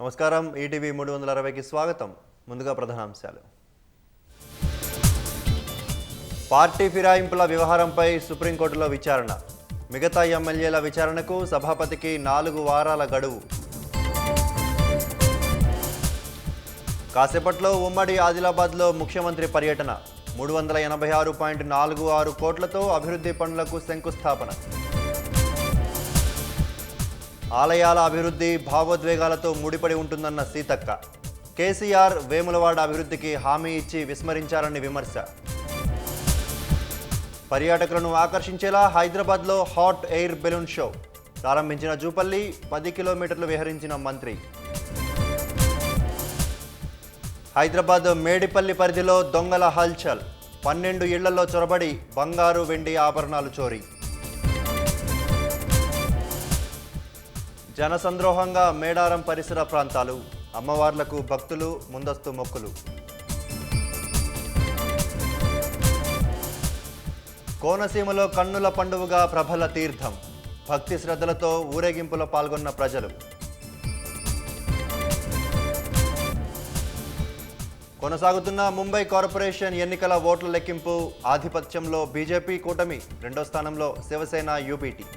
నమస్కారం. ఈటీవీ 360కి స్వాగతం. ముందుగా ప్రధానాంశాలు. పార్టీ ఫిరాయింపుల వ్యవహారంపై సుప్రీంకోర్టులో విచారణ. మిగతా ఎమ్మెల్యేల విచారణకు సభాపతికి 4 వారాల గడువు. కాసేపట్లో ఉమ్మడి ఆదిలాబాద్లో ముఖ్యమంత్రి పర్యటన. 386.46 కోట్లతో అభివృద్ధి పనులకు శంకుస్థాపన. ఆలయాల అభివృద్ధి భావోద్వేగాలతో ముడిపడి ఉంటుందన్న సీతక్క. కేసీఆర్ వేములవాడ అభివృద్ధికి హామీ ఇచ్చి విస్మరించారని విమర్శ. పర్యాటకులను ఆకర్షించేలా హైదరాబాద్లో హాట్ ఎయిర్ బెలూన్ షో ప్రారంభించిన జూపల్లి. 10 కిలోమీటర్లు విహరించిన మంత్రి. హైదరాబాద్ మేడిపల్లి పరిధిలో దొంగల హల్చల్. 12 ఇళ్లలో చొరబడి బంగారు వెండి ఆభరణాలు చోరీ. జనసంద్రోహంగా మేడారం పరిసర ప్రాంతాలు. అమ్మవార్లకు భక్తులు ముందస్తు మొక్కులు. కోనసీమలో కన్నుల పండువగా ప్రభల తీర్థం. భక్తి శ్రద్ధలతో ఊరేగింపులో పాల్గొన్న ప్రజలు. కొనసాగుతున్న ముంబై కార్పొరేషన్ ఎన్నికల ఓట్ల లెక్కింపు. ఆధిపత్యంలో బీజేపీ కూటమి. 2వ స్థానంలో శివసేన యూబీటీ.